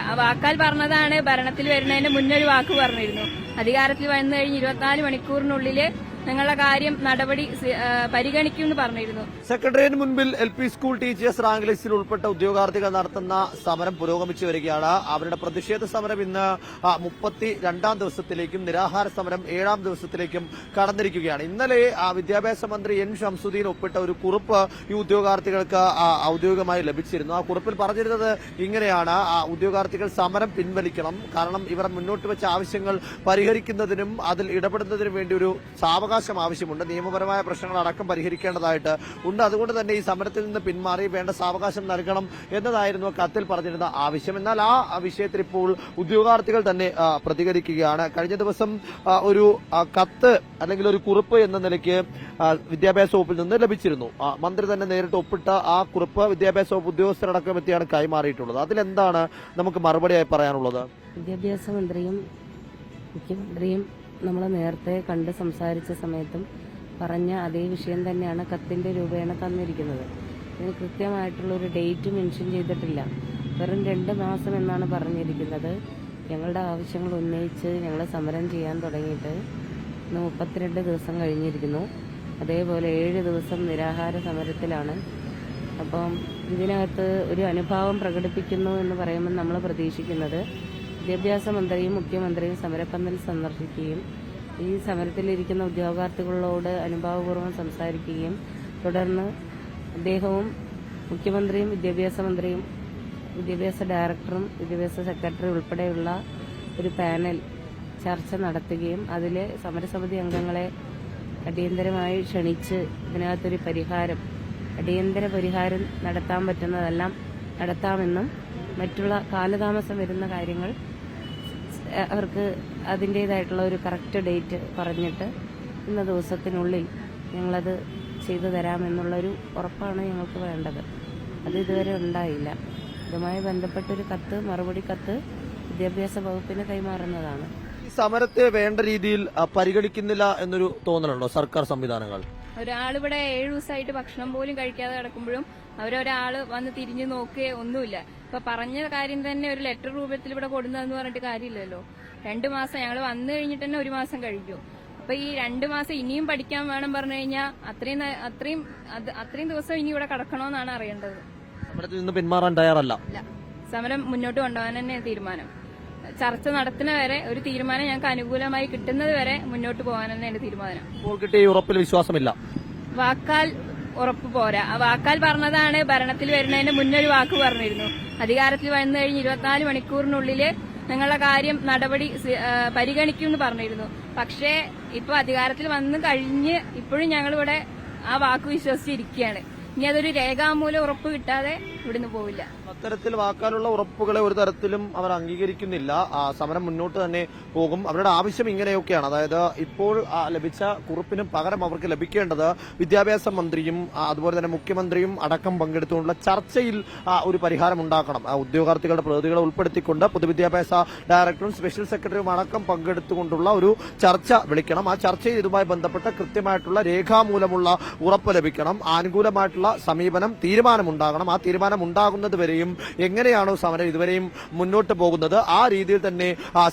ആ വാക്കാൽ പറഞ്ഞതാണ്. ഭരണത്തിൽ വരുന്നതിന് മുന്നേ ഒരു വാക്ക് പറഞ്ഞിരുന്നു. അധികാരത്തിൽ വന്നു കഴിഞ്ഞ് 24 മണിക്കൂറിനുള്ളിൽ നിങ്ങളുടെ കാര്യം നടപടി പരിഗണിക്കുമെന്ന് പറഞ്ഞിരുന്നു. സെക്രട്ടേറിയറ്റിന് മുൻപിൽ LP സ്കൂൾ ടീച്ചേഴ്സ് റാങ്ക് ലിസ്റ്റിൽ ഉൾപ്പെട്ട ഉദ്യോഗാർത്ഥികൾ നടത്തുന്ന സമരം പുരോഗമിച്ചു വരികയാണ്. അവരുടെ പ്രതിഷേധ സമരം ഇന്ന് 32ാം ദിവസത്തിലേക്കും നിരാഹാര സമരം 7ാം ദിവസത്തിലേക്കും കടന്നിരിക്കുകയാണ്. ഇന്നലെ വിദ്യാഭ്യാസ മന്ത്രി N. ഷംസുദ്ദീൻ ഒപ്പിട്ട ഒരു കുറിപ്പ് ഈ ഉദ്യോഗാർത്ഥികൾക്ക് ഔദ്യോഗികമായി ലഭിച്ചിരുന്നു. ആ കുറിപ്പിൽ പറഞ്ഞിരുന്നത് ഇങ്ങനെയാണ്: ഉദ്യോഗാർത്ഥികൾ സമരം പിൻവലിക്കണം, കാരണം ഇവർ മുന്നോട്ട് വെച്ച ആവശ്യങ്ങൾ പരിഹരിക്കുന്നതിനും അതിൽ ഇടപെടുന്നതിനും വേണ്ടി ഒരു സാവകാശം ആവശ്യമുണ്ട്. നിയമപരമായ പ്രശ്നങ്ങൾ അടക്കം പരിഹരിക്കേണ്ടതായിട്ട് ഉണ്ട്. അതുകൊണ്ട് തന്നെ ഈ സമരത്തിൽ നിന്ന് പിന്മാറി വേണ്ട സാവകാശം നൽകണം എന്നതായിരുന്നു കത്തിൽ പറഞ്ഞിരുന്ന ആവശ്യം. എന്നാൽ ആ വിഷയത്തിൽ ഇപ്പോൾ ഉദ്യോഗാർത്ഥികൾ തന്നെ പ്രതികരിക്കുകയാണ്. കഴിഞ്ഞ ദിവസം ഒരു കത്ത് അല്ലെങ്കിൽ ഒരു കുറിപ്പ് എന്ന നിലയ്ക്ക് വിദ്യാഭ്യാസ വകുപ്പിൽ നിന്ന് ലഭിച്ചിരുന്നു. മന്ത്രി തന്നെ നേരിട്ട് ഒപ്പിട്ട ആ കുറിപ്പ് വിദ്യാഭ്യാസ വകുപ്പ് ഉദ്യോഗസ്ഥരടക്കം എത്തിയാണ് കൈമാറിയിട്ടുള്ളത്. അതിലെന്താണ് നമുക്ക് മറുപടിയായി പറയാനുള്ളത്? വിദ്യാഭ്യാസ മന്ത്രിയും മുഖ്യമന്ത്രിയും നമ്മൾ നേരത്തെ കണ്ട് സംസാരിച്ച സമയത്തും പറഞ്ഞ അതേ വിഷയം തന്നെയാണ് കത്തിന്റെ രൂപേണ തന്നിരിക്കുന്നത്. ഇതിന് കൃത്യമായിട്ടുള്ളൊരു ഡേറ്റ് മെൻഷൻ ചെയ്തിട്ടില്ല. വെറും 2 മാസം എന്നാണ് പറഞ്ഞിരിക്കുന്നത്. ഞങ്ങളുടെ ആവശ്യങ്ങൾ ഉന്നയിച്ച് ഞങ്ങൾ സമരം ചെയ്യാൻ തുടങ്ങിയിട്ട് ഇന്ന് 32 ദിവസം കഴിഞ്ഞിരിക്കുന്നു. അതേപോലെ 7 ദിവസം നിരാഹാര സമരത്തിലാണ്. അപ്പം ഇതിനകത്ത് ഒരു അനുഭാവം പ്രകടിപ്പിക്കുന്നു എന്ന് പറയുമ്പോൾ നമ്മൾ പ്രതീക്ഷിക്കുന്നത് വിദ്യാഭ്യാസ മന്ത്രിയും മുഖ്യമന്ത്രിയും സമരപ്പന്തൽ സന്ദർശിക്കുകയും ഈ സമരത്തിലിരിക്കുന്ന ഉദ്യോഗാർത്ഥികളോട് അനുഭാവപൂർവ്വം സംസാരിക്കുകയും തുടർന്ന് അദ്ദേഹവും മുഖ്യമന്ത്രിയും വിദ്യാഭ്യാസ മന്ത്രിയും വിദ്യാഭ്യാസ ഡയറക്ടറും വിദ്യാഭ്യാസ സെക്രട്ടറി ഉൾപ്പെടെയുള്ള ഒരു പാനൽ ചർച്ച നടത്തുകയും അതിലെ സമരസമിതി അംഗങ്ങളെ അടിയന്തരമായി ക്ഷണിച്ച് ഇതിനകത്തൊരു അടിയന്തര പരിഹാരം നടത്താൻ പറ്റുന്നതെല്ലാം നടത്താമെന്നും മറ്റുള്ള കാലതാമസം വരുന്ന കാര്യങ്ങൾ അവർക്ക് അതിൻ്റേതായിട്ടുള്ള ഒരു കറക്റ്റ് ഡേറ്റ് പറഞ്ഞിട്ട് ഇന്ന ദിവസത്തിനുള്ളിൽ ഞങ്ങളത് ചെയ്തു തരാമെന്നുള്ളൊരു ഉറപ്പാണ് ഞങ്ങൾക്ക് വേണ്ടത്. അത് ഇതുവരെ ഉണ്ടായില്ല. ഇതുമായി ബന്ധപ്പെട്ടൊരു മറുപടി കത്ത് വിദ്യാഭ്യാസ വകുപ്പിന് കൈമാറുന്നതാണ്. ഈ സമരത്തെ വേണ്ട രീതിയിൽ പരിഗണിക്കുന്നില്ല എന്നൊരു തോന്നലുണ്ടോ സർക്കാർ സംവിധാനങ്ങൾ? ഒരാളിവിടെ 7 ദിവസമായിട്ട് ഭക്ഷണം പോലും കഴിക്കാതെ കിടക്കുമ്പോഴും അവരൊരാള് വന്ന് തിരിഞ്ഞു നോക്കുകയോ ഒന്നുമില്ല. ഇപ്പൊ പറഞ്ഞ കാര്യം തന്നെ ഒരു ലെറ്റർ രൂപത്തിൽ ഇവിടെ കൊടുന്നതെന്ന് പറഞ്ഞിട്ട് കാര്യമില്ലല്ലോ. 2 മാസം ഞങ്ങൾ വന്നു കഴിഞ്ഞിട്ട് തന്നെ 1 മാസം കഴിഞ്ഞു. അപ്പൊ ഈ 2 മാസം ഇനിയും പഠിക്കാൻ വേണം പറഞ്ഞു കഴിഞ്ഞാൽ അത്രയും ദിവസം ഇനി ഇവിടെ കിടക്കണമെന്നാണ് അറിയേണ്ടത്. സമരത്തിൽ നിന്ന് പിന്മാറാൻ തയ്യാറല്ല. സമരം മുന്നോട്ട് കൊണ്ടുപോകാൻ തന്നെ തീരുമാനം. ചർച്ച നടത്തുന്ന വരെ ഒരു തീരുമാനം ഞങ്ങൾക്ക് അനുകൂലമായി കിട്ടുന്നത് വരെ മുന്നോട്ട് പോകാൻ തന്നെ എന്റെ തീരുമാനം. ഇപ്പോൾ കിട്ടിയ ഉറപ്പിൽ വിശ്വാസമില്ല. വാക്കാൽ ഉറപ്പ് പോരാ. ആ വാക്കാൽ പറഞ്ഞതാണ്. ഭരണത്തിൽ വരുന്നതിന് മുന്നേ ഒരു വാക്ക് പറഞ്ഞിരുന്നു. അധികാരത്തിൽ വന്നു കഴിഞ്ഞ് 24 മണിക്കൂറിനുള്ളിൽ നിങ്ങളുടെ കാര്യം നടപടി പരിഗണിക്കുമെന്ന് പറഞ്ഞിരുന്നു. പക്ഷേ ഇപ്പൊ അധികാരത്തിൽ വന്നു കഴിഞ്ഞ് ഇപ്പോഴും ഞങ്ങളിവിടെ ആ വാക്ക് വിശ്വസിച്ചിരിക്കുകയാണ്. ഇനി അതൊരു രേഖാമൂലം ഉറപ്പ് കിട്ടാതെ ഇവിടുന്ന് പോവില്ല. അത്തരത്തിൽ വാക്കാലുള്ള ഉറപ്പുകളെ ഒരു തരത്തിലും അവർ അംഗീകരിക്കുന്നില്ല. സമരം മുന്നോട്ട് തന്നെ പോകും. അവരുടെ ആവശ്യം ഇങ്ങനെയൊക്കെയാണ്. അതായത് ഇപ്പോൾ ലഭിച്ച കുറിപ്പിന് പകരം അവർക്ക് ലഭിക്കേണ്ടത് വിദ്യാഭ്യാസ മന്ത്രിയും അതുപോലെ തന്നെ മുഖ്യമന്ത്രിയും അടക്കം പങ്കെടുത്തുകൊണ്ടുള്ള ചർച്ചയിൽ ഒരു പരിഹാരം ഉണ്ടാക്കണം. ഉദ്യോഗാർത്ഥികളുടെ പ്രതികളെ ഉൾപ്പെടുത്തിക്കൊണ്ട് പൊതുവിദ്യാഭ്യാസ ഡയറക്ടറും സ്പെഷ്യൽ സെക്രട്ടറിയും അടക്കം പങ്കെടുത്തുകൊണ്ടുള്ള ഒരു ചർച്ച വിളിക്കണം. ആ ചർച്ചയിൽ ഇതുമായി ബന്ധപ്പെട്ട കൃത്യമായിട്ടുള്ള രേഖാമൂലമുള്ള ഉറപ്പ് ലഭിക്കണം. ആനുകൂലമായിട്ടുള്ള സമീപനം തീരുമാനമുണ്ടാകണം. ആ തീരുമാനം ഉണ്ടാകുന്നത് വരെയും എങ്ങനെയാണോ സമരം ഇതുവരെയും മുന്നോട്ട് പോകുന്നത് ആ രീതിയിൽ തന്നെ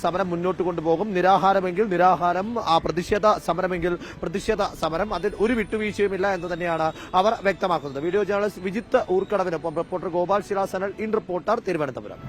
സമരം മുന്നോട്ട് കൊണ്ടുപോകും. നിരാഹാരമെങ്കിൽ നിരാഹാരം, പ്രതിഷേധ സമരമെങ്കിൽ പ്രതിഷേധ സമരം, അതിൽ ഒരു വിട്ടുവീഴ്ചയുമില്ല എന്ന് തന്നെയാണ് അവർ വ്യക്തമാക്കുന്നത്. വീഡിയോ ജേർണലിസ്റ്റ് വിജിത്ത് ഊർക്കടവിനൊപ്പം റിപ്പോർട്ടർ ഗോപാൽ ശിലാസനൽ, ഇൻ റിപ്പോർട്ടർ, തിരുവനന്തപുരം.